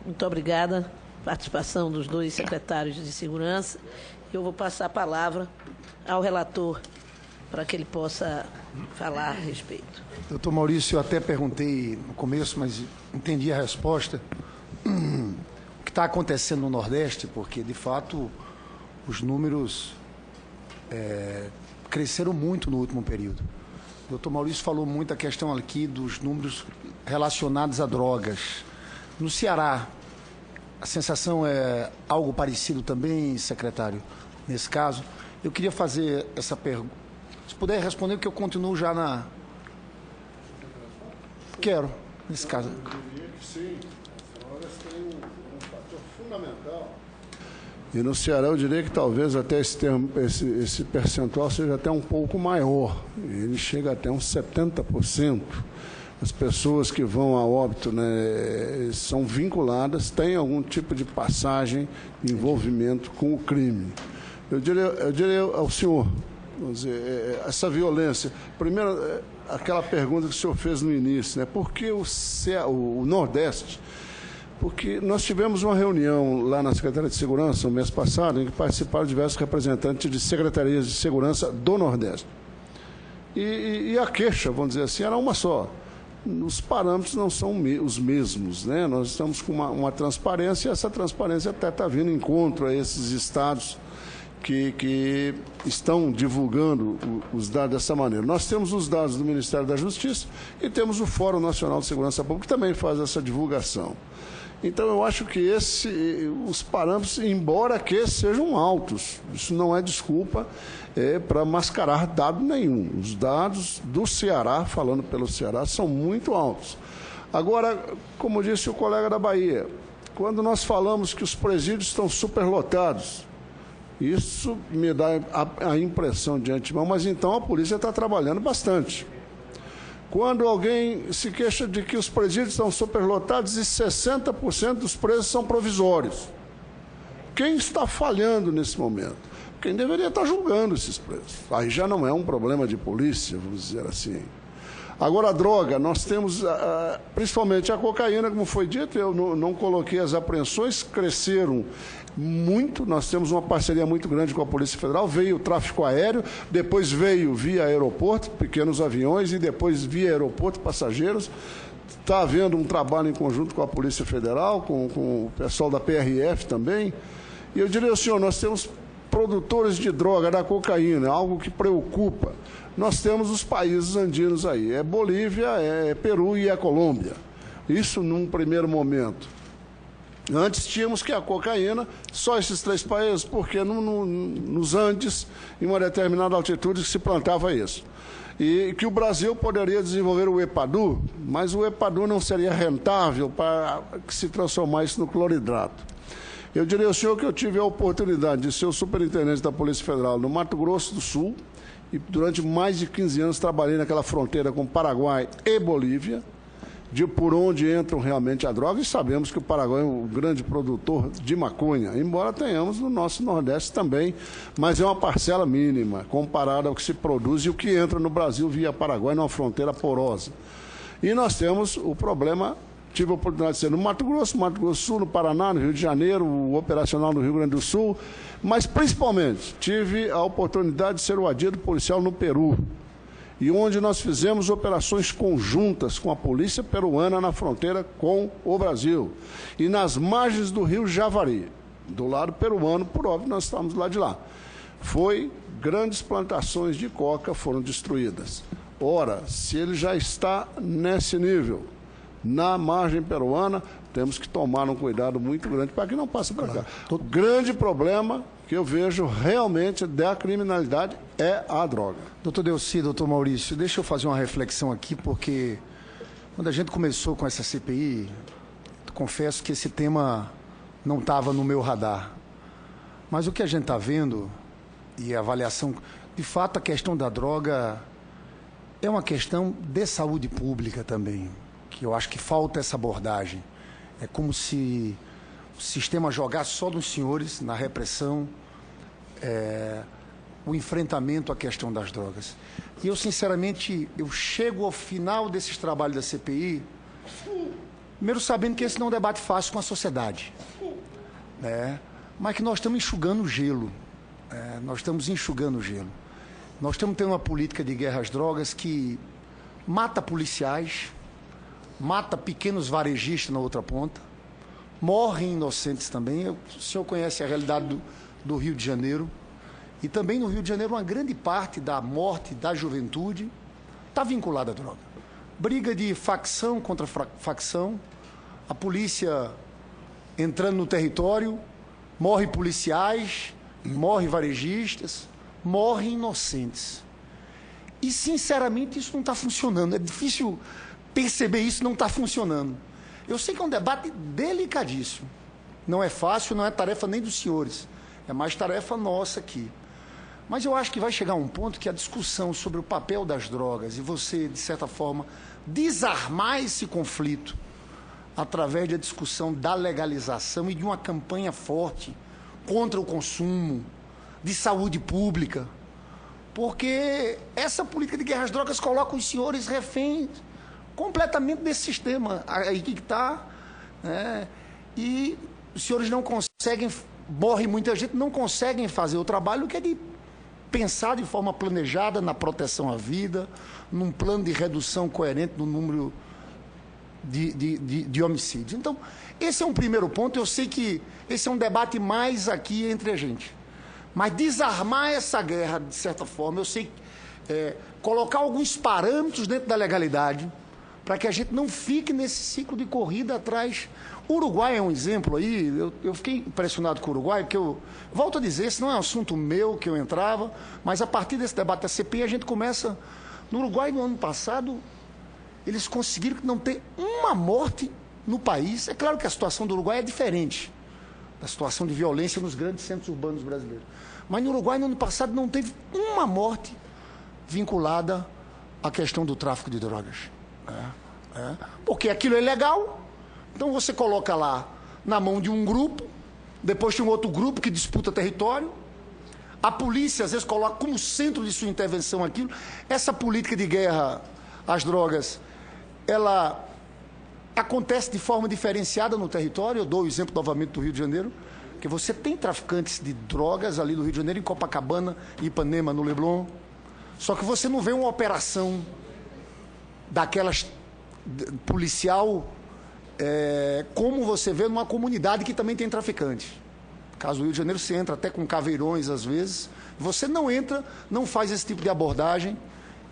Muito obrigada. Participação dos dois secretários de Segurança. Eu vou passar a palavra ao relator para que ele possa falar a respeito. Doutor Maurício, eu até perguntei no começo, mas entendi a resposta. O que está acontecendo no Nordeste, porque, de fato, os números cresceram muito no último período. O doutor Maurício falou muito a questão aqui dos números relacionados a drogas. No Ceará, a sensação é algo parecido também, secretário, nesse caso? Eu queria fazer essa pergunta. Se puder responder, porque eu continuo já na... Quero, nesse caso. Eu diria que sim. As drogas têm um fator fundamental. E no Ceará eu diria que talvez até esse percentual seja até um pouco maior. Ele chega até uns 70%. As pessoas que vão a óbito, né, são vinculadas, têm algum tipo de passagem de envolvimento com o crime. Eu diria ao senhor, vamos dizer, essa violência. Primeiro, aquela pergunta que o senhor fez no início, né? Por que o Nordeste? Porque nós tivemos uma reunião lá na Secretaria de Segurança, no mês passado, em que participaram diversos representantes de secretarias de segurança do Nordeste. E a queixa, vamos dizer assim, era uma só. Os parâmetros não são os mesmos, né? Nós estamos com uma transparência, e essa transparência até está vindo em encontro a esses estados que estão divulgando os dados dessa maneira. Nós temos os dados do Ministério da Justiça e temos o Fórum Nacional de Segurança Pública, que também faz essa divulgação. Então, eu acho que os parâmetros, embora que sejam altos, isso não é desculpa para mascarar dado nenhum. Os dados do Ceará, falando pelo Ceará, são muito altos. Agora, como disse o colega da Bahia, quando nós falamos que os presídios estão superlotados, isso me dá a impressão de antemão, mas então a polícia está trabalhando bastante. Quando alguém se queixa de que os presídios estão superlotados e 60% dos presos são provisórios. Quem está falhando nesse momento? Quem deveria estar julgando esses presos. Aí já não é um problema de polícia, vamos dizer assim. Agora, a droga, nós temos, principalmente a cocaína, como foi dito, eu não coloquei as apreensões, cresceram muito, nós temos uma parceria muito grande com a Polícia Federal, veio o tráfico aéreo, depois veio via aeroporto, pequenos aviões, e depois via aeroporto, passageiros. Está havendo um trabalho em conjunto com a Polícia Federal, com o pessoal da PRF também. E eu diria ao senhor, nós temos produtores de droga, da cocaína, algo que preocupa. Nós temos os países andinos aí, é Bolívia, é Peru e é Colômbia. Isso num primeiro momento. Antes tínhamos que a cocaína, só esses três países, porque nos Andes, em uma determinada altitude, se plantava isso. E que o Brasil poderia desenvolver o EPADU, mas o EPADU não seria rentável para que se transformasse no cloridrato. Eu diria ao senhor que eu tive a oportunidade de ser o superintendente da Polícia Federal no Mato Grosso do Sul, e durante mais de 15 anos trabalhei naquela fronteira com Paraguai e Bolívia, por onde entram realmente a droga, e sabemos que o Paraguai é um grande produtor de maconha, embora tenhamos no nosso Nordeste também, mas é uma parcela mínima, comparada ao que se produz e o que entra no Brasil via Paraguai, numa fronteira porosa. E nós temos o problema, tive a oportunidade de ser no Mato Grosso do Sul, no Paraná, no Rio de Janeiro, o operacional no Rio Grande do Sul, mas principalmente tive a oportunidade de ser o adido policial no Peru, e onde nós fizemos operações conjuntas com a polícia peruana na fronteira com o Brasil. E nas margens do rio Javari, do lado peruano, por óbvio, nós estamos lá de lá. Grandes plantações de coca foram destruídas. Ora, se ele já está nesse nível, na margem peruana, temos que tomar um cuidado muito grande para que não passe para cá. O grande problema que eu vejo realmente da criminalidade é a droga. Doutor Delcy, doutor Maurício, deixa eu fazer uma reflexão aqui, porque quando a gente começou com essa CPI, confesso que esse tema não estava no meu radar. Mas o que a gente está vendo, e a avaliação, de fato a questão da droga é uma questão de saúde pública também, que eu acho que falta essa abordagem. É como se o sistema jogasse só nos senhores, na repressão, o enfrentamento à questão das drogas. E eu, sinceramente, eu chego ao final desses trabalhos da CPI Primeiro, sabendo que esse não é um debate fácil com a sociedade, né? Mas que nós estamos enxugando o gelo. Nós estamos enxugando o gelo. Nós estamos tendo uma política de guerra às drogas que mata policiais, mata pequenos varejistas na outra ponta, morrem inocentes também. O senhor conhece a realidade do Rio de Janeiro. E também no Rio de Janeiro, uma grande parte da morte da juventude está vinculada à droga. Briga de facção contra facção, a polícia entrando no território, morre policiais, morre varejistas, morrem inocentes. E, sinceramente, isso não está funcionando. É difícil perceber isso, não está funcionando. Eu sei que é um debate delicadíssimo. Não é fácil, não é tarefa nem dos senhores. É mais tarefa nossa aqui. Mas eu acho que vai chegar um ponto que a discussão sobre o papel das drogas e você, de certa forma, desarmar esse conflito através da discussão da legalização e de uma campanha forte contra o consumo, de saúde pública, porque essa política de guerra às drogas coloca os senhores reféns completamente desse sistema aí que está, né? E os senhores não conseguem, morre muita gente, não conseguem fazer o trabalho que é de pensar de forma planejada na proteção à vida, num plano de redução coerente do número de homicídios. Então, esse é um primeiro ponto. Eu sei que esse é um debate mais aqui entre a gente. Mas desarmar essa guerra, de certa forma, eu sei, colocar alguns parâmetros dentro da legalidade para que a gente não fique nesse ciclo de corrida atrás. O Uruguai é um exemplo aí. Eu fiquei impressionado com o Uruguai, porque eu volto a dizer, esse não é um assunto meu que eu entrava, mas a partir desse debate da CPI a gente começa. No Uruguai, no ano passado, eles conseguiram não ter uma morte no país. É claro que a situação do Uruguai é diferente da situação de violência nos grandes centros urbanos brasileiros. Mas no Uruguai, no ano passado, não teve uma morte vinculada à questão do tráfico de drogas. Porque aquilo é legal, então você coloca lá na mão de um grupo, depois tem um outro grupo que disputa território, a polícia às vezes coloca como centro de sua intervenção aquilo. Essa política de guerra às drogas, ela acontece de forma diferenciada no território. Eu dou o exemplo novamente do Rio de Janeiro, que você tem traficantes de drogas ali no Rio de Janeiro, em Copacabana, Ipanema, no Leblon, só que você não vê uma operação daquelas policial como você vê numa comunidade que também tem traficantes. No caso do Rio de Janeiro, você entra até com caveirões às vezes, você não entra, não faz esse tipo de abordagem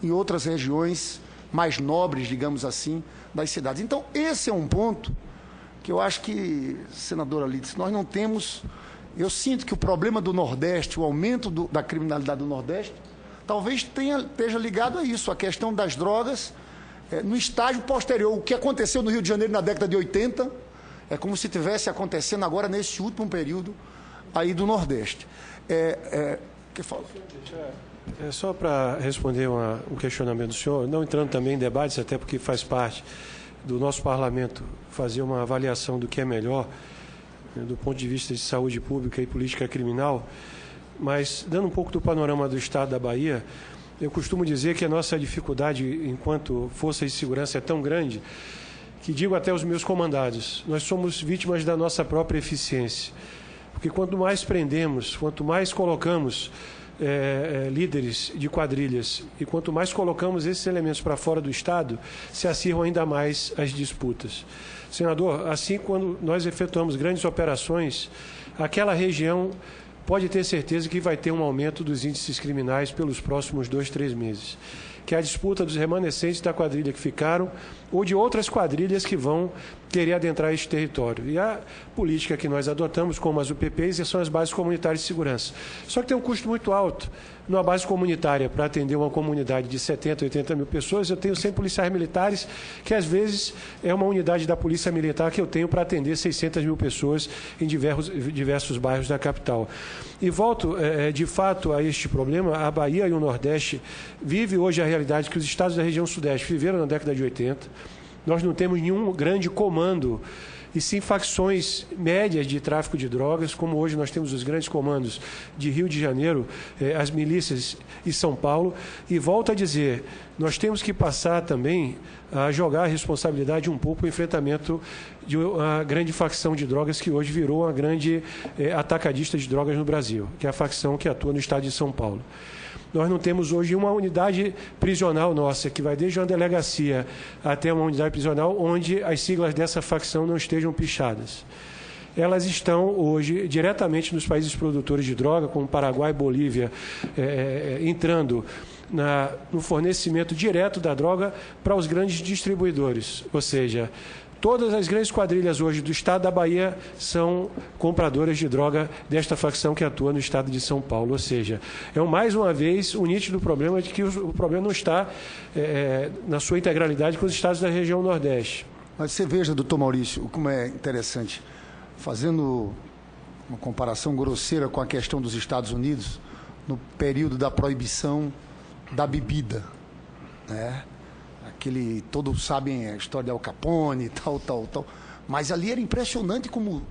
em outras regiões mais nobres, digamos assim, das cidades. Então, esse é um ponto que eu acho que, senadora Lídice, nós não temos. Eu sinto que o problema do Nordeste, o aumento da criminalidade do Nordeste, talvez esteja ligado a isso, a questão das drogas, no estágio posterior. O que aconteceu no Rio de Janeiro na década de 80 é como se estivesse acontecendo agora nesse último período aí do Nordeste. Que fala? Só para responder um questionamento do senhor, não entrando também em debates, até porque faz parte do nosso parlamento fazer uma avaliação do que é melhor, do ponto de vista de saúde pública e política criminal, mas dando um pouco do panorama do Estado da Bahia, eu costumo dizer que a nossa dificuldade enquanto força de segurança é tão grande que digo até aos meus comandados, nós somos vítimas da nossa própria eficiência, porque quanto mais prendemos, quanto mais colocamos líderes de quadrilhas e quanto mais colocamos esses elementos para fora do Estado, se acirram ainda mais as disputas. Senador, assim, quando nós efetuamos grandes operações, aquela região pode ter certeza que vai ter um aumento dos índices criminais pelos próximos 2, 3 meses, que é a disputa dos remanescentes da quadrilha que ficaram ou de outras quadrilhas que vão querer adentrar este território. E a política que nós adotamos, como as UPPs, são as bases comunitárias de segurança. Só que tem um custo muito alto. Numa base comunitária, para atender uma comunidade de 70, 80 mil pessoas, eu tenho 100 policiais militares, que às vezes é uma unidade da Polícia Militar que eu tenho para atender 600 mil pessoas em diversos bairros da capital. E volto, de fato, a este problema. A Bahia e o Nordeste vivem hoje a realidade que os estados da região Sudeste viveram na década de 80. Nós não temos nenhum grande comando, e sim facções médias de tráfico de drogas, como hoje nós temos os grandes comandos de Rio de Janeiro, as milícias e São Paulo. E volto a dizer, nós temos que passar também a jogar a responsabilidade um pouco no enfrentamento de uma grande facção de drogas que hoje virou uma grande atacadista de drogas no Brasil, que é a facção que atua no estado de São Paulo. Nós não temos hoje uma unidade prisional nossa, que vai desde uma delegacia até uma unidade prisional, onde as siglas dessa facção não estejam pichadas. Elas estão hoje diretamente nos países produtores de droga, como Paraguai e Bolívia, entrando no fornecimento direto da droga para os grandes distribuidores. Ou seja, todas as grandes quadrilhas hoje do estado da Bahia são compradoras de droga desta facção que atua no estado de São Paulo. Ou seja, é mais uma vez o nítido problema de que o problema não está na sua integralidade com os estados da região Nordeste. Mas você veja, doutor Maurício, como é interessante, fazendo uma comparação grosseira com a questão dos Estados Unidos, no período da proibição da bebida, né? Todos sabem a história de Al Capone, tal, mas ali era impressionante como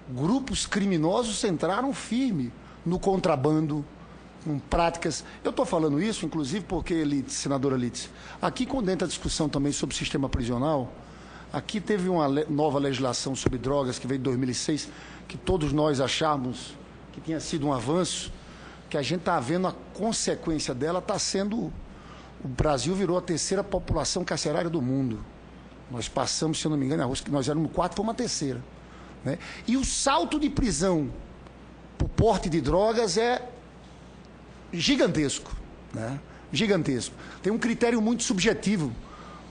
grupos criminosos entraram firme no contrabando, com práticas. Eu estou falando isso, inclusive, porque, senadora Lídice, aqui quando entra a discussão também sobre o sistema prisional, aqui teve uma nova legislação sobre drogas que veio em 2006, que todos nós achávamos que tinha sido um avanço, que a gente está vendo a consequência dela está sendo... O Brasil virou a terceira população carcerária do mundo. Nós passamos, se eu não me engano, nós éramos 4, foi uma terceira, né? E o salto de prisão por porte de drogas é gigantesco, né? Gigantesco. Tem um critério muito subjetivo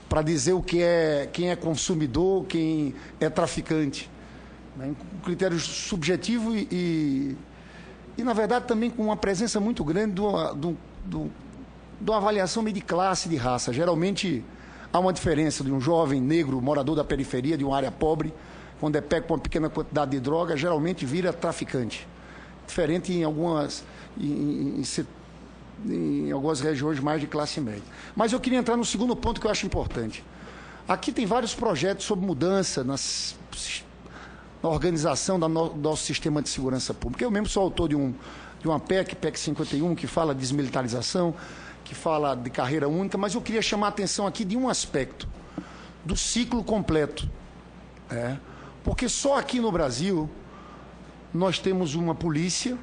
para dizer quem é consumidor, quem é traficante, né? Um critério subjetivo e na verdade, também com uma presença muito grande de uma avaliação meio de classe, de raça. Geralmente, há uma diferença de um jovem negro, morador da periferia, de uma área pobre, quando é pego com uma pequena quantidade de droga, geralmente vira traficante. Diferente em algumas regiões mais de classe média. Mas eu queria entrar no segundo ponto que eu acho importante. Aqui tem vários projetos sobre mudança na organização do nosso sistema de segurança pública. Eu mesmo sou autor de uma PEC 51, que fala de desmilitarização, que fala de carreira única, mas eu queria chamar a atenção aqui de um aspecto, do ciclo completo. Porque só aqui no Brasil nós temos uma polícia,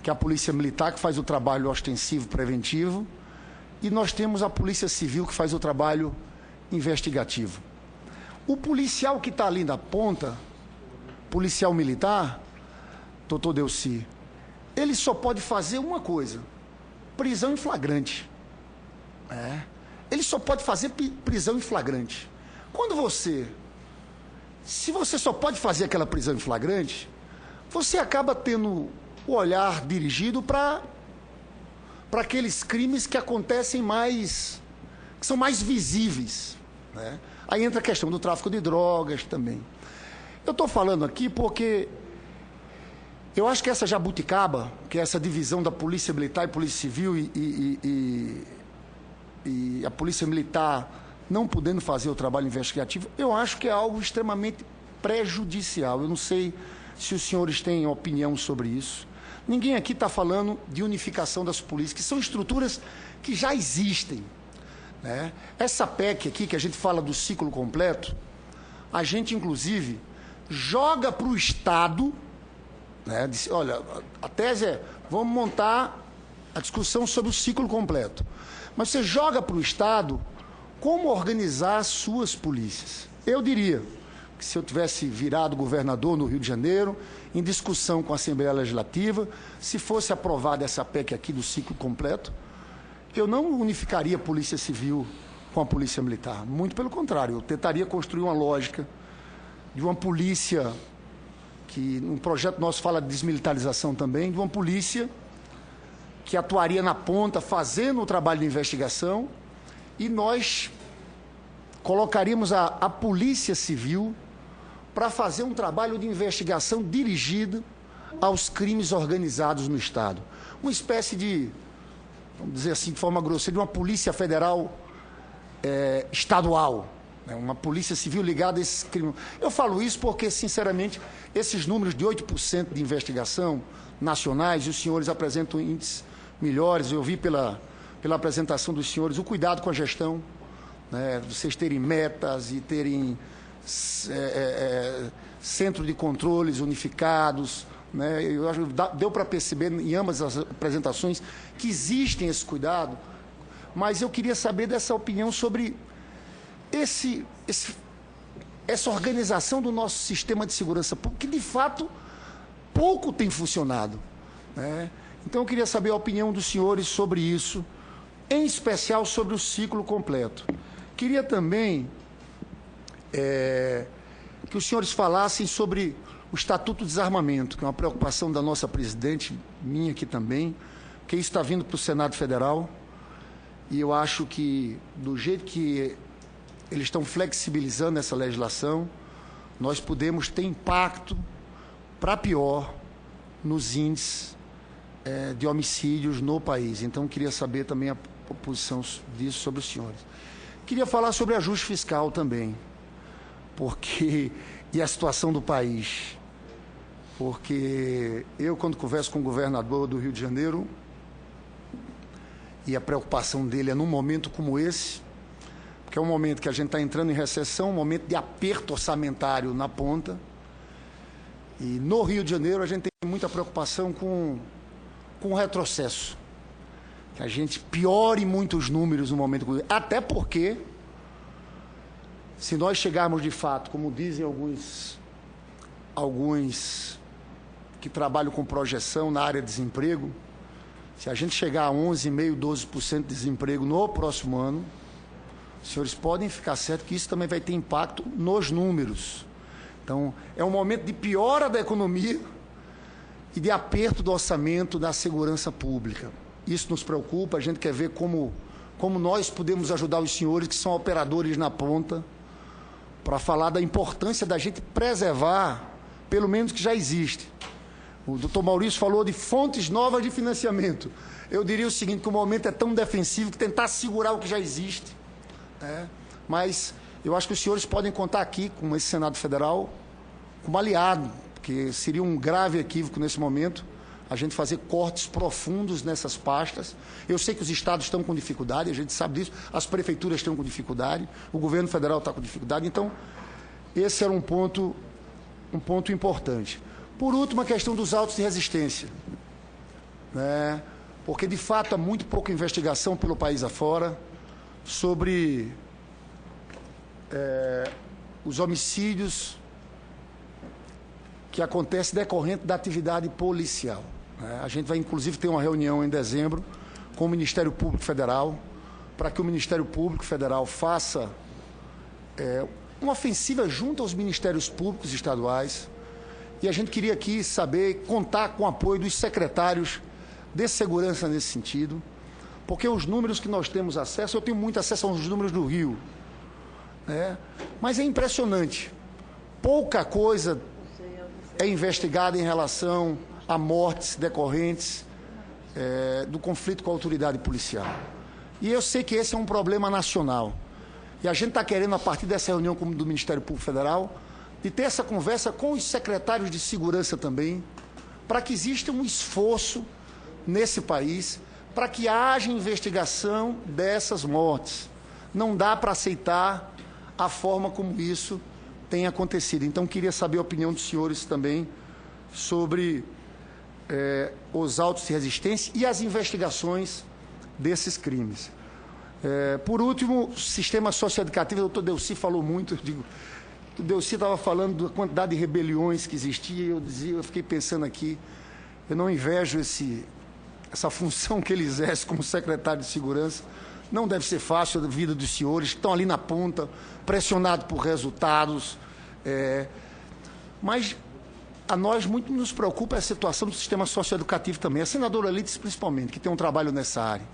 que é a Polícia Militar, que faz o trabalho ostensivo preventivo, e nós temos a Polícia Civil, que faz o trabalho investigativo. O policial que está ali na ponta, policial militar, doutor Delcy, ele só pode fazer uma coisa: prisão em flagrante. Ele só pode fazer prisão em flagrante. Se você só pode fazer aquela prisão em flagrante, você acaba tendo o olhar dirigido para aqueles crimes que acontecem que são mais visíveis, né? Aí entra a questão do tráfico de drogas também. Eu estou falando aqui porque eu acho que essa jabuticaba, que é essa divisão da Polícia Militar e Polícia Civil e a Polícia Militar não podendo fazer o trabalho investigativo, eu acho que é algo extremamente prejudicial. Eu não sei se os senhores têm opinião sobre isso. Ninguém aqui está falando de unificação das polícias, que são estruturas que já existem, né? Essa PEC aqui, que a gente fala do ciclo completo, a gente, inclusive, joga para o Estado, né? Diz, olha, a tese é, vamos montar a discussão sobre o ciclo completo. Mas você joga para o Estado como organizar as suas polícias. Eu diria que se eu tivesse virado governador no Rio de Janeiro, em discussão com a Assembleia Legislativa, se fosse aprovada essa PEC aqui do ciclo completo, eu não unificaria a Polícia Civil com a Polícia Militar. Muito pelo contrário, eu tentaria construir uma lógica de uma polícia, que um projeto nosso fala de desmilitarização também, de uma polícia que atuaria na ponta, fazendo o trabalho de investigação, e nós colocaríamos a Polícia Civil para fazer um trabalho de investigação dirigido aos crimes organizados no Estado. Uma espécie de, vamos dizer assim, de forma grosseira, de uma Polícia Federal estadual, né? Uma Polícia Civil ligada a esses crimes. Eu falo isso porque, sinceramente, esses números de 8% de investigação nacionais, e os senhores apresentam índices melhores, eu vi pela pela apresentação dos senhores, o cuidado com a gestão, né, vocês terem metas e terem centro de controles unificados, né, eu acho que deu para perceber em ambas as apresentações que existem esse cuidado, mas eu queria saber dessa opinião sobre essa organização do nosso sistema de segurança pública, que de fato pouco tem funcionado, né? Então eu queria saber a opinião dos senhores sobre isso, em especial sobre o ciclo completo. Queria também que os senhores falassem sobre o Estatuto do Desarmamento, que é uma preocupação da nossa presidente, minha aqui também, que isso está vindo para o Senado Federal, e eu acho que, do jeito que eles estão flexibilizando essa legislação, nós podemos ter impacto para pior nos índices de homicídios no país. Então, queria saber também a posição disso sobre os senhores. Queria falar sobre ajuste fiscal também, e a situação do país. Porque eu, quando converso com o governador do Rio de Janeiro, e a preocupação dele é num momento como esse, que é um momento que a gente está entrando em recessão, um momento de aperto orçamentário na ponta. E no Rio de Janeiro a gente tem muita preocupação com o retrocesso. Que a gente piore muito os números no momento como esse. Até porque, se nós chegarmos de fato, como dizem alguns que trabalham com projeção na área de desemprego, se a gente chegar a 11,5%, 12% de desemprego no próximo ano, os senhores podem ficar certos que isso também vai ter impacto nos números. Então, é um momento de piora da economia e de aperto do orçamento da segurança pública. Isso nos preocupa, a gente quer ver como nós podemos ajudar os senhores que são operadores na ponta, para falar da importância da gente preservar, pelo menos que já existe. O doutor Maurício falou de fontes novas de financiamento. Eu diria o seguinte, que o momento é tão defensivo que tentar segurar o que já existe. Mas eu acho que os senhores podem contar aqui com esse Senado Federal como aliado, porque seria um grave equívoco nesse momento a gente fazer cortes profundos nessas pastas. Eu sei que os estados estão com dificuldade, a gente sabe disso, as prefeituras estão com dificuldade, o governo federal está com dificuldade, então esse era um ponto importante. Por último, a questão dos autos de resistência, né? Porque de fato há muito pouca investigação pelo país afora sobre os homicídios que acontecem decorrente da atividade policial. A gente vai, inclusive, ter uma reunião em dezembro com o Ministério Público Federal, para que o Ministério Público Federal faça uma ofensiva junto aos Ministérios Públicos Estaduais. E a gente queria aqui contar com o apoio dos secretários de segurança nesse sentido, porque os números que nós temos acesso, eu tenho muito acesso aos números do Rio, mas é impressionante. Pouca coisa é investigada em relação a mortes decorrentes do conflito com a autoridade policial. E eu sei que esse é um problema nacional. E a gente está querendo, a partir dessa reunião do Ministério Público Federal, de ter essa conversa com os secretários de segurança também, para que exista um esforço nesse país, para que haja investigação dessas mortes. Não dá para aceitar a forma como isso tem acontecido. Então, queria saber a opinião dos senhores também sobre os autos de resistência e as investigações desses crimes. Por último, o sistema socioeducativo, o doutor Delcy falou muito, o Delcy estava falando da quantidade de rebeliões que existia, eu fiquei pensando aqui, eu não invejo essa função que ele exerce como secretário de segurança. Não deve ser fácil a vida dos senhores que estão ali na ponta, pressionados por resultados. Mas a nós muito nos preocupa a situação do sistema socioeducativo também. A senadora Lides, principalmente, que tem um trabalho nessa área.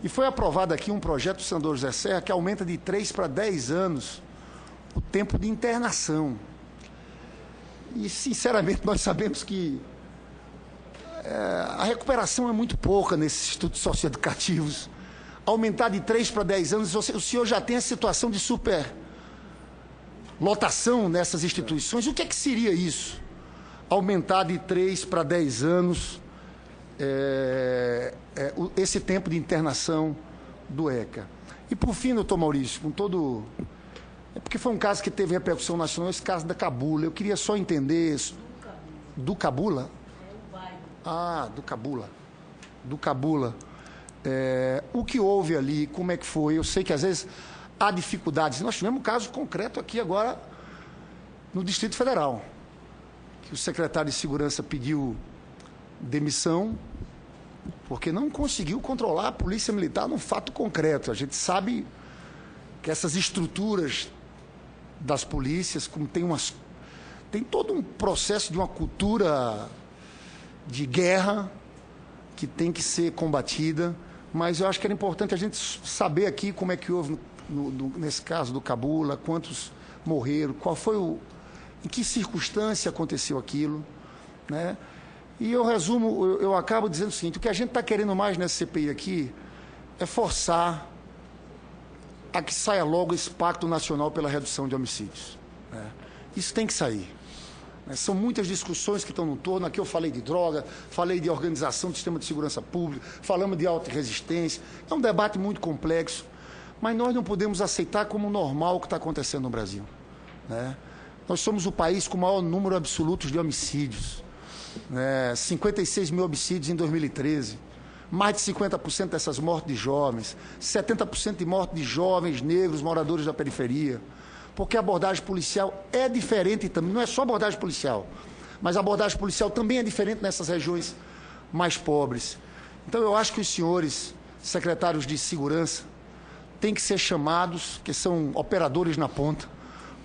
E foi aprovado aqui um projeto do senador José Serra que aumenta de 3 para 10 anos o tempo de internação. E, sinceramente, nós sabemos que a recuperação é muito pouca nesses institutos socioeducativos. Aumentar de 3 para 10 anos, o senhor já tem a situação de superlotação nessas instituições. O que é que seria isso? Aumentar de 3 para 10 anos esse tempo de internação do ECA. E, por fim, doutor Maurício, com todo... É porque foi um caso que teve repercussão nacional, esse caso da Cabula. Eu queria só entender... Do Cabula? Ah, do Cabula. Do Cabula. O que houve ali, como é que foi? Eu sei que, às vezes, há dificuldades. Nós tivemos um caso concreto aqui agora no Distrito Federal, que o secretário de Segurança pediu demissão porque não conseguiu controlar a Polícia Militar num fato concreto. A gente sabe que essas estruturas das polícias, como tem todo um processo de uma cultura de guerra que tem que ser combatida, mas eu acho que era importante a gente saber aqui como é que houve nesse caso do Cabula, quantos morreram, em que circunstância aconteceu aquilo, né? E eu acabo dizendo o seguinte: o que a gente está querendo mais nessa CPI aqui é forçar a que saia logo esse Pacto Nacional pela Redução de Homicídios, né? Isso tem que sair. São muitas discussões que estão no torno. Aqui eu falei de droga, falei de organização do sistema de segurança pública, falamos de autorresistência. É um debate muito complexo, mas nós não podemos aceitar como normal o que está acontecendo no Brasil, né? Nós somos o país com o maior número absoluto de homicídios, né? 56 mil homicídios em 2013. Mais de 50% dessas mortes de jovens, 70% de mortes de jovens negros, moradores da periferia. Porque a abordagem policial é diferente também, não é só abordagem policial, mas a abordagem policial também é diferente nessas regiões mais pobres. Então, eu acho que os senhores secretários de segurança têm que ser chamados, que são operadores na ponta,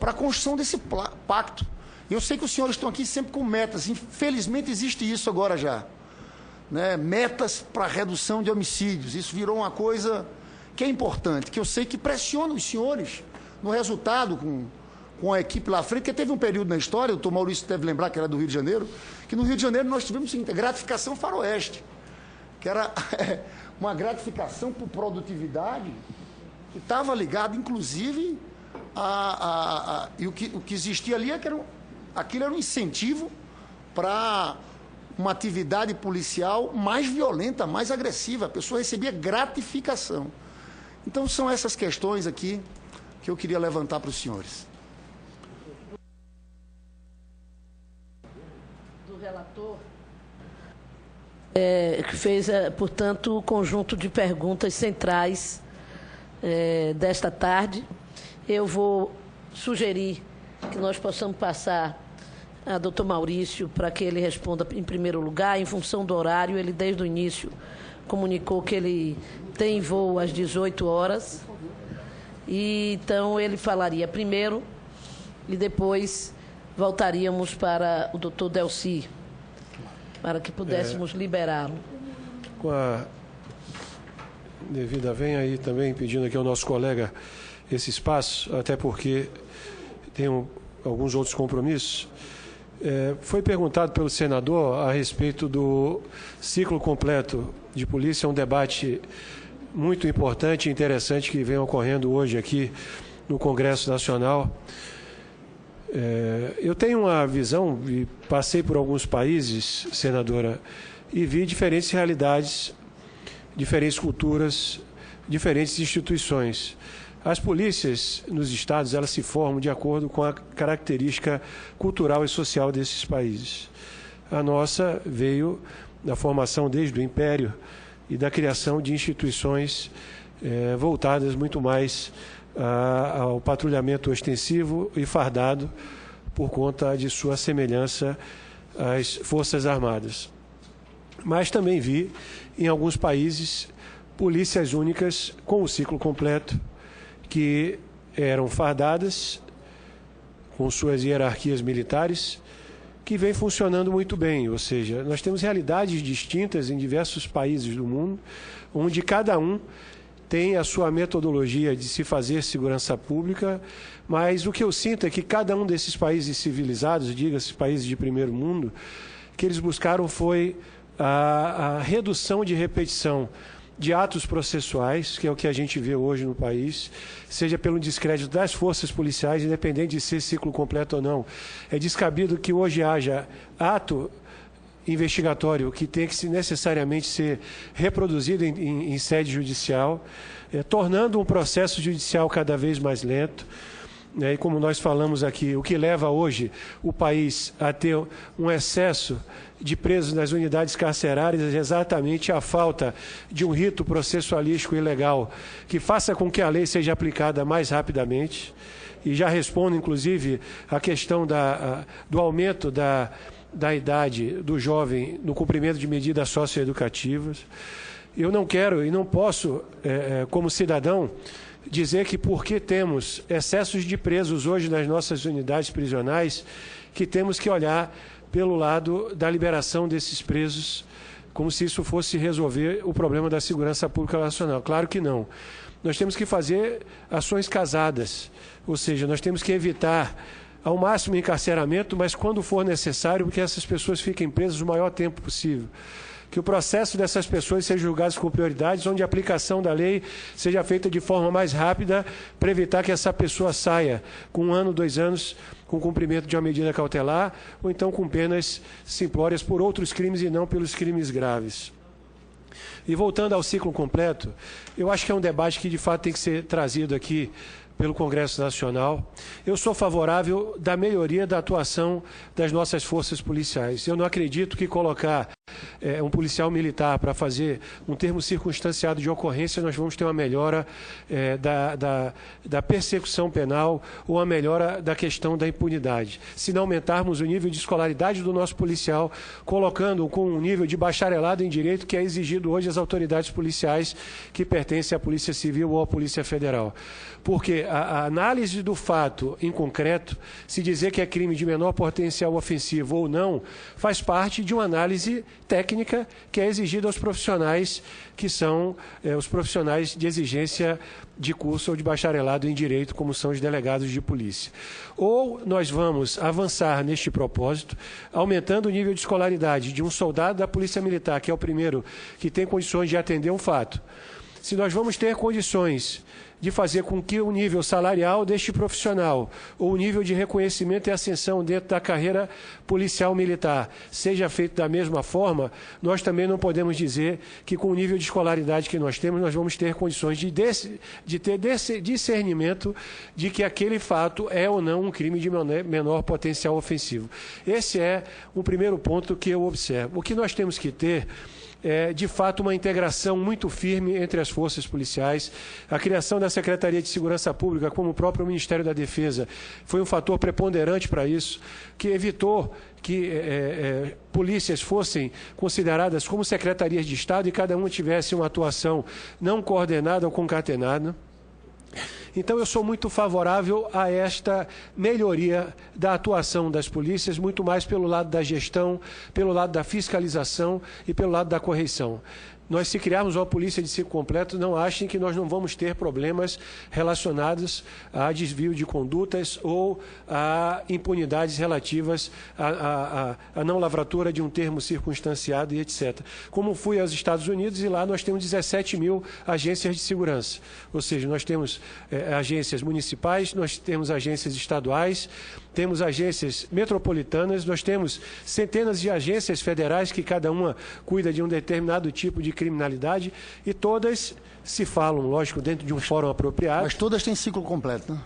para a construção desse pacto. Eu sei que os senhores estão aqui sempre com metas, infelizmente existe isso agora já, né? Metas para redução de homicídios, isso virou uma coisa que é importante, que eu sei que pressiona os senhores no resultado com a equipe lá à frente, porque teve um período na história, o doutor Maurício deve lembrar que era do Rio de Janeiro, que no Rio de Janeiro nós tivemos gratificação faroeste, que era uma gratificação por produtividade que estava ligado, inclusive, e o que existia ali é que aquilo era um incentivo para uma atividade policial mais violenta, mais agressiva. A pessoa recebia gratificação. Então, são essas questões aqui que eu queria levantar para os senhores. Do relator, que fez, portanto, o conjunto de perguntas centrais desta tarde. Eu vou sugerir que nós possamos passar a doutor Maurício para que ele responda em primeiro lugar. Em função do horário, ele desde o início comunicou que ele tem voo às 18 horas. E, então, ele falaria primeiro e depois voltaríamos para o doutor Delcy, para que pudéssemos liberá-lo. Com a devida vem aí também pedindo aqui ao nosso colega esse espaço, até porque tem alguns outros compromissos. Foi perguntado pelo senador a respeito do ciclo completo de polícia, um debate muito importante e interessante que vem ocorrendo hoje aqui no Congresso Nacional. Eu tenho uma visão, e passei por alguns países, senadora, e vi diferentes realidades, diferentes culturas, diferentes instituições. As polícias nos estados, elas se formam de acordo com a característica cultural e social desses países. A nossa veio da formação desde o Império e da criação de instituições voltadas muito mais ao patrulhamento ostensivo e fardado por conta de sua semelhança às Forças Armadas. Mas também vi, em alguns países, polícias únicas com o ciclo completo, que eram fardadas com suas hierarquias militares, que vem funcionando muito bem. Ou seja, nós temos realidades distintas em diversos países do mundo, onde cada um tem a sua metodologia de se fazer segurança pública, mas o que eu sinto é que cada um desses países civilizados, diga-se países de primeiro mundo, que eles buscaram foi a redução de repetição de atos processuais, que é o que a gente vê hoje no país, seja pelo descrédito das forças policiais, independente de ser ciclo completo ou não. É descabido que hoje haja ato investigatório que tem que necessariamente ser reproduzido em sede judicial, tornando um processo judicial cada vez mais lento. E como nós falamos aqui, o que leva hoje o país a ter um excesso de presos nas unidades carcerárias é exatamente a falta de um rito processualístico e legal que faça com que a lei seja aplicada mais rapidamente. E já respondo, inclusive, a questão do aumento da idade do jovem no cumprimento de medidas socioeducativas. Eu não quero e não posso, como cidadão, dizer que porque temos excessos de presos hoje nas nossas unidades prisionais, que temos que olhar pelo lado da liberação desses presos, como se isso fosse resolver o problema da segurança pública nacional. Claro que não. Nós temos que fazer ações casadas, ou seja, nós temos que evitar ao máximo o encarceramento, mas quando for necessário, que essas pessoas fiquem presas o maior tempo possível. Que o processo dessas pessoas seja julgado com prioridades, onde a aplicação da lei seja feita de forma mais rápida, para evitar que essa pessoa saia com 1 ano, 2 anos, com cumprimento de uma medida cautelar, ou então com penas simplórias por outros crimes e não pelos crimes graves. E voltando ao ciclo completo, eu acho que é um debate que de fato tem que ser trazido aqui pelo Congresso Nacional. Eu sou favorável da melhoria da atuação das nossas forças policiais. Eu não acredito que colocar um policial militar para fazer um termo circunstanciado de ocorrência, nós vamos ter uma melhora da persecução penal ou a melhora da questão da impunidade. Se não aumentarmos o nível de escolaridade do nosso policial, colocando com um nível de bacharelado em direito que é exigido hoje às autoridades policiais que pertencem à Polícia Civil ou à Polícia Federal. Porque a análise do fato em concreto, se dizer que é crime de menor potencial ofensivo ou não, faz parte de uma análise técnica que é exigida aos profissionais que são os profissionais de exigência de curso ou de bacharelado em direito, como são os delegados de polícia. Ou nós vamos avançar neste propósito, aumentando o nível de escolaridade de um soldado da Polícia Militar, que é o primeiro que tem condições de atender um fato. Se nós vamos ter condições de fazer com que o nível salarial deste profissional ou o nível de reconhecimento e ascensão dentro da carreira policial militar seja feito da mesma forma, nós também não podemos dizer que com o nível de escolaridade que nós temos, nós vamos ter condições de ter discernimento de que aquele fato é ou não um crime de menor potencial ofensivo. Esse é o primeiro ponto que eu observo. O que nós temos que ter de fato, uma integração muito firme entre as forças policiais. A criação da Secretaria de Segurança Pública, como o próprio Ministério da Defesa, foi um fator preponderante para isso, que evitou que polícias fossem consideradas como secretarias de Estado e cada uma tivesse uma atuação não coordenada ou concatenada. Então, eu sou muito favorável a esta melhoria da atuação das polícias, muito mais pelo lado da gestão, pelo lado da fiscalização e pelo lado da correição. Nós, se criarmos uma polícia de ciclo completo, não achem que nós não vamos ter problemas relacionados a desvio de condutas ou a impunidades relativas à não lavratura de um termo circunstanciado e etc. Como fui aos Estados Unidos e lá nós temos 17 mil agências de segurança. Ou seja, nós temos agências municipais, nós temos agências estaduais, temos agências metropolitanas, nós temos centenas de agências federais que cada uma cuida de um determinado tipo de criminalidade e todas se falam, lógico, dentro de um fórum apropriado. Mas todas têm ciclo completo, né?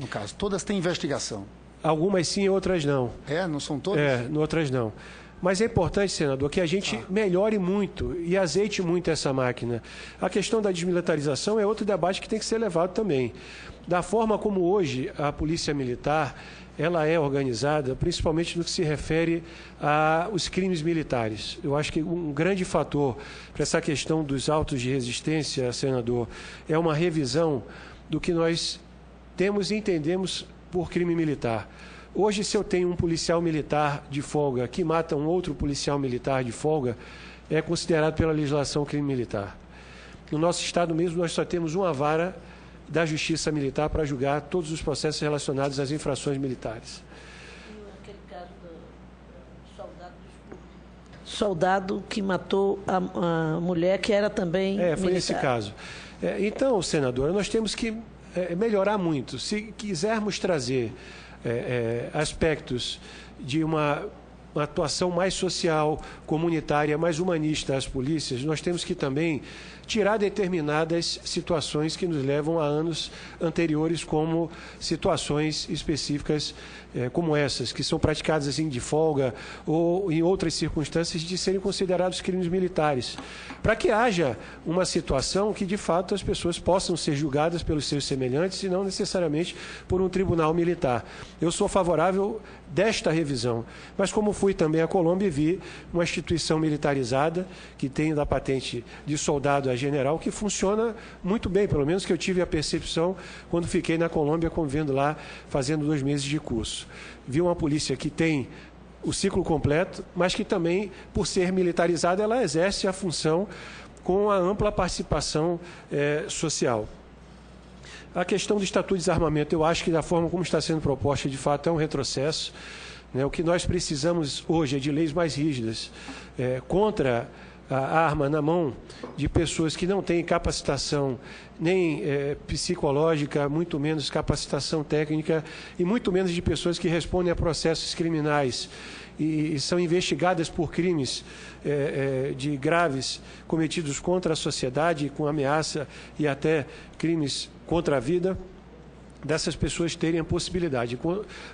No caso, todas têm investigação. Algumas sim, outras não. Não são todas? Outras não. Mas é importante, senador, que a gente melhore muito e azeite muito essa máquina. A questão da desmilitarização é outro debate que tem que ser levado também. Da forma como hoje a Polícia Militar ela é organizada, principalmente no que se refere aos crimes militares. Eu acho que um grande fator para essa questão dos autos de resistência, senador, é uma revisão do que nós temos e entendemos por crime militar. Hoje, se eu tenho um policial militar de folga que mata um outro policial militar de folga, é considerado pela legislação crime militar. No nosso estado mesmo, nós só temos uma vara da Justiça Militar para julgar todos os processos relacionados às infrações militares. Aquele caso do soldado que matou a mulher, que era também foi militar. esse caso. Então, senadora, nós temos que melhorar muito. Se quisermos trazer aspectos de uma uma atuação mais social, comunitária, mais humanista às polícias, nós temos que também tirar determinadas situações que nos levam a anos anteriores, como situações específicas como essas, que são praticadas assim de folga ou em outras circunstâncias de serem considerados crimes militares, para que haja uma situação que, de fato, as pessoas possam ser julgadas pelos seus semelhantes e não necessariamente por um tribunal militar. Eu sou favorável desta revisão, mas como fui também à Colômbia e vi uma instituição militarizada que tem da patente de soldado a general, que funciona muito bem, pelo menos que eu tive a percepção quando fiquei na Colômbia convivendo lá, fazendo 2 meses de curso. Vi uma polícia que tem o ciclo completo, mas que também, por ser militarizada, ela exerce a função com a ampla participação social. A questão do Estatuto de Desarmamento, eu acho que da forma como está sendo proposta, de fato, é um retrocesso. O que nós precisamos hoje é de leis mais rígidas contra a arma na mão de pessoas que não têm capacitação nem psicológica, muito menos capacitação técnica e muito menos de pessoas que respondem a processos criminais e são investigadas por crimes de graves cometidos contra a sociedade, com ameaça e até crimes contra a vida, dessas pessoas terem a possibilidade.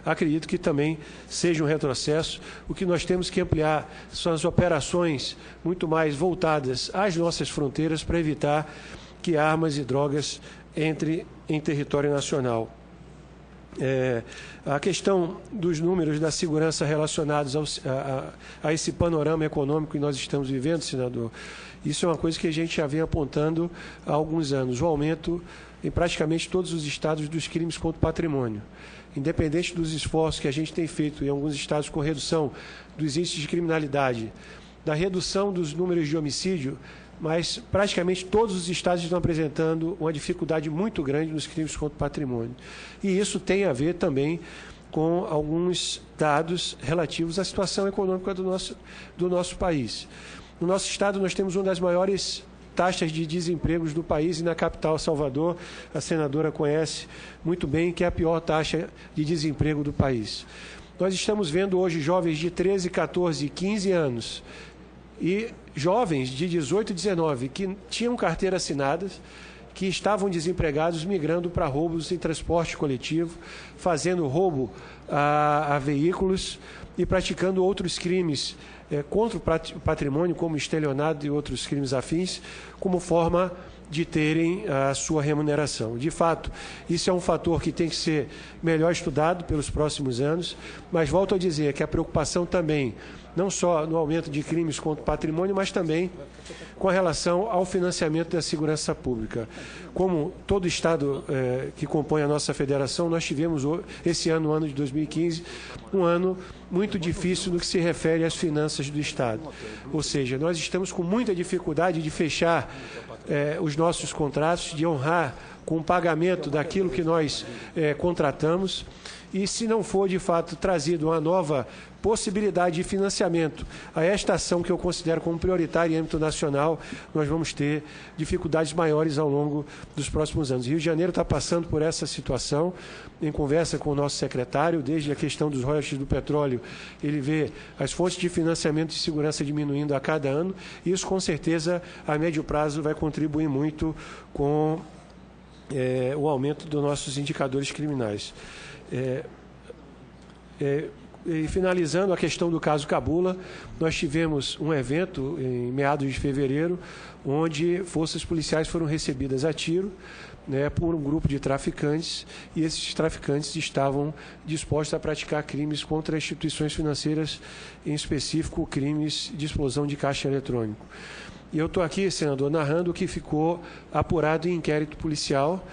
Acredito que também seja um retrocesso. O que nós temos que ampliar são as operações muito mais voltadas às nossas fronteiras para evitar que armas e drogas entrem em território nacional. A questão dos números da segurança relacionados a esse panorama econômico que nós estamos vivendo, senador, isso é uma coisa que a gente já vem apontando há alguns anos, o aumento em praticamente todos os estados dos crimes contra o patrimônio. Independente dos esforços que a gente tem feito em alguns estados com redução dos índices de criminalidade, da redução dos números de homicídio, mas praticamente todos os estados estão apresentando uma dificuldade muito grande nos crimes contra o patrimônio. E isso tem a ver também com alguns dados relativos à situação econômica do nosso país. No nosso estado, nós temos uma das maiores taxas de desemprego do país, e na capital, Salvador, a senadora conhece muito bem que é a pior taxa de desemprego do país. Nós estamos vendo hoje jovens de 13, 14, 15 anos e jovens de 18 e 19 que tinham carteira assinada, que estavam desempregados, migrando para roubos em transporte coletivo, fazendo roubo a veículos e praticando outros crimes contra o patrimônio, como estelionato e outros crimes afins, como forma de terem a sua remuneração. De fato, isso é um fator que tem que ser melhor estudado pelos próximos anos, mas volto a dizer que a preocupação também, não só no aumento de crimes contra o patrimônio, mas também com relação ao financiamento da segurança pública. Como todo Estado que compõe a nossa federação, nós tivemos esse ano, o ano de 2015, um ano muito difícil no que se refere às finanças do Estado. Ou seja, nós estamos com muita dificuldade de fechar os nossos contratos, de honrar com o pagamento daquilo que nós contratamos, e se não for, de fato, trazido uma nova possibilidade de financiamento a esta ação que eu considero como prioritária em âmbito nacional, nós vamos ter dificuldades maiores ao longo dos próximos anos. Rio de Janeiro está passando por essa situação, em conversa com o nosso secretário, desde a questão dos royalties do petróleo, ele vê as fontes de financiamento de segurança diminuindo a cada ano, e isso, com certeza, a médio prazo vai contribuir muito com o aumento dos nossos indicadores criminais. E finalizando a questão do caso Cabula, nós tivemos um evento em meados de fevereiro, onde forças policiais foram recebidas a tiro por um grupo de traficantes, e esses traficantes estavam dispostos a praticar crimes contra instituições financeiras, em específico crimes de explosão de caixa eletrônico. E eu estou aqui, senador, narrando o que ficou apurado em inquérito policial.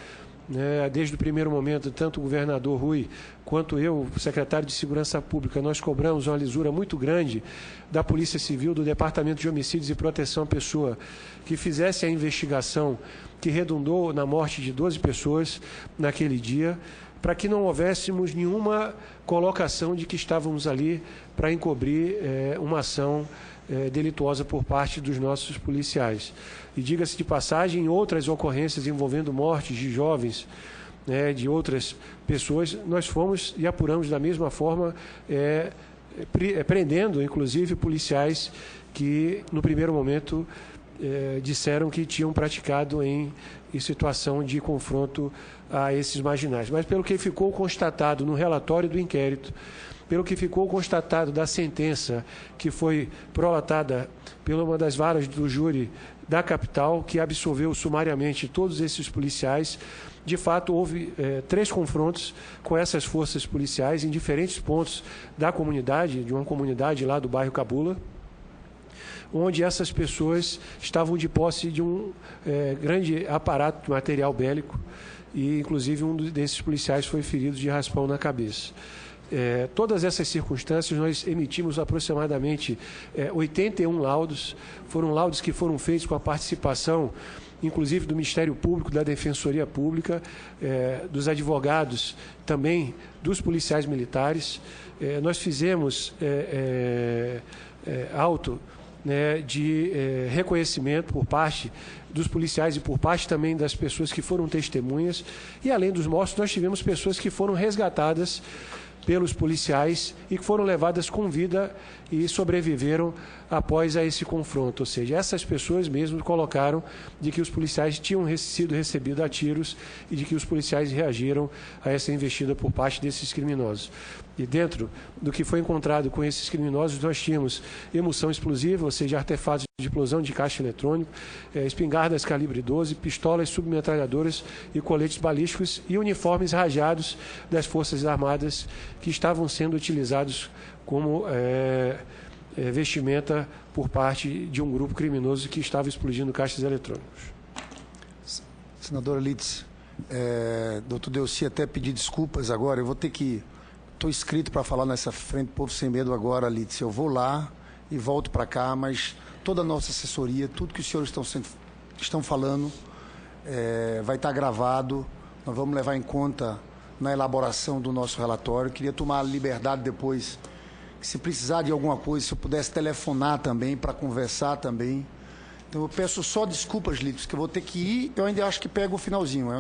Desde o primeiro momento, tanto o governador Rui quanto eu, secretário de Segurança Pública, nós cobramos uma lisura muito grande da Polícia Civil, do Departamento de Homicídios e Proteção à Pessoa, que fizesse a investigação que redundou na morte de 12 pessoas naquele dia, para que não houvéssemos nenhuma colocação de que estávamos ali para encobrir uma ação delituosa por parte dos nossos policiais. E diga-se de passagem, em outras ocorrências envolvendo mortes de jovens, de outras pessoas, nós fomos e apuramos da mesma forma prendendo, inclusive, policiais que, no primeiro momento, disseram que tinham praticado em situação de confronto a esses marginais. Mas, pelo que ficou constatado no relatório do inquérito, pelo que ficou constatado da sentença que foi prolatada pela uma das varas do júri da capital, que absolveu sumariamente todos esses policiais, de fato houve 3 confrontos com essas forças policiais em diferentes pontos da comunidade, de uma comunidade lá do bairro Cabula, onde essas pessoas estavam de posse de um grande aparato de material bélico e, inclusive, um desses policiais foi ferido de raspão na cabeça. Todas essas circunstâncias, nós emitimos aproximadamente 81 laudos. Foram laudos que foram feitos com a participação, inclusive, do Ministério Público, da Defensoria Pública, dos advogados, também dos policiais militares. Nós fizemos auto de reconhecimento por parte dos policiais e por parte também das pessoas que foram testemunhas. E, além dos mortos, nós tivemos pessoas que foram resgatadas pelos policiais e que foram levadas com vida e sobreviveram após a esse confronto. Ou seja, essas pessoas mesmo colocaram de que os policiais tinham sido recebidos a tiros e de que os policiais reagiram a essa investida por parte desses criminosos. E dentro do que foi encontrado com esses criminosos, nós tínhamos emulsão explosiva, ou seja, artefatos de explosão de caixa eletrônico, espingardas calibre 12, pistolas submetralhadoras e coletes balísticos e uniformes rajados das Forças Armadas que estavam sendo utilizados como vestimenta por parte de um grupo criminoso que estava explodindo caixas eletrônicos. Senadora Litz, doutor Delcy até pedir desculpas agora, eu vou ter que... Estou inscrito para falar nessa frente Povo Sem Medo agora, Litz. Eu vou lá e volto para cá, mas toda a nossa assessoria, tudo que os senhores estão falando vai estar gravado. Nós vamos levar em conta na elaboração do nosso relatório. Queria tomar a liberdade depois, que se precisar de alguma coisa, se eu pudesse telefonar também, para conversar também. Então eu peço só desculpas, Litz, que eu vou ter que ir. Eu ainda acho que pego o finalzinho. É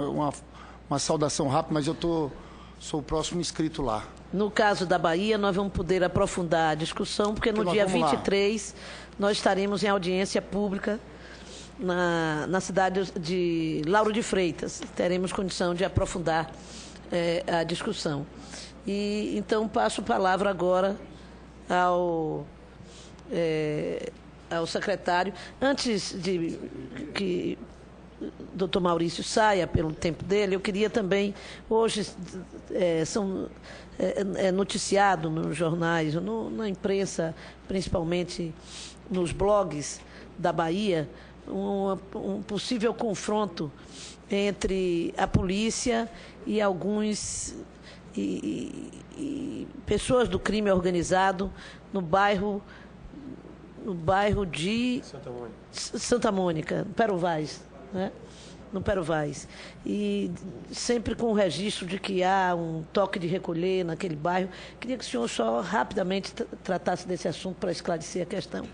uma saudação rápida, mas eu sou o próximo inscrito lá. No caso da Bahia, nós vamos poder aprofundar a discussão, porque no dia 23 nós estaremos em audiência pública na cidade de Lauro de Freitas. Teremos condição de aprofundar a discussão. E então passo a palavra agora ao secretário. Antes de que o doutor Maurício saia pelo tempo dele, eu queria também, hoje é noticiado nos jornais, na imprensa, principalmente nos blogs da Bahia, um possível confronto entre a polícia e alguns pessoas do crime organizado no bairro de Santa Mônica, Pero Vaz, né? No Pero Vaz. E sempre com o registro de que há um toque de recolher naquele bairro. Queria que o senhor só rapidamente tratasse desse assunto para esclarecer a questão.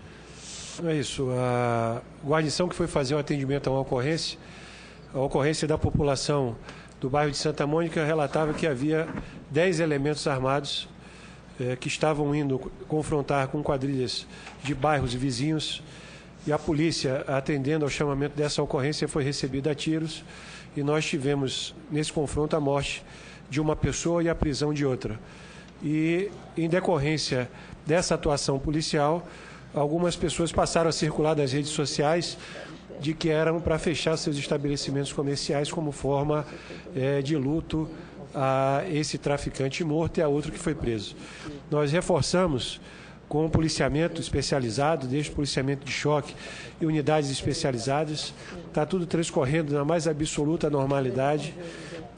É isso. A guarnição que foi fazer o atendimento a ocorrência da população do bairro de Santa Mônica relatava que havia 10 elementos armados que estavam indo confrontar com quadrilhas de bairros vizinhos. E a polícia, atendendo ao chamamento dessa ocorrência, foi recebida a tiros e nós tivemos, nesse confronto, a morte de uma pessoa e a prisão de outra. E, em decorrência dessa atuação policial, algumas pessoas passaram a circular nas redes sociais de que eram para fechar seus estabelecimentos comerciais como forma de luto a esse traficante morto e a outro que foi preso. Nós reforçamos com o policiamento especializado, desde policiamento de choque e unidades especializadas. Está tudo transcorrendo na mais absoluta normalidade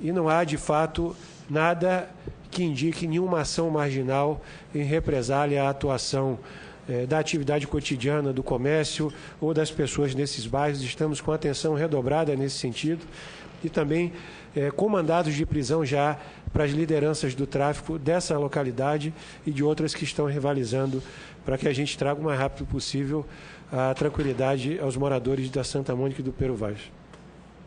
e não há, de fato, nada que indique nenhuma ação marginal em represália à atuação da atividade cotidiana do comércio ou das pessoas nesses bairros. Estamos com atenção redobrada nesse sentido e também com mandados de prisão já para as lideranças do tráfico dessa localidade e de outras que estão rivalizando para que a gente traga o mais rápido possível a tranquilidade aos moradores da Santa Mônica e do Pero Vaz.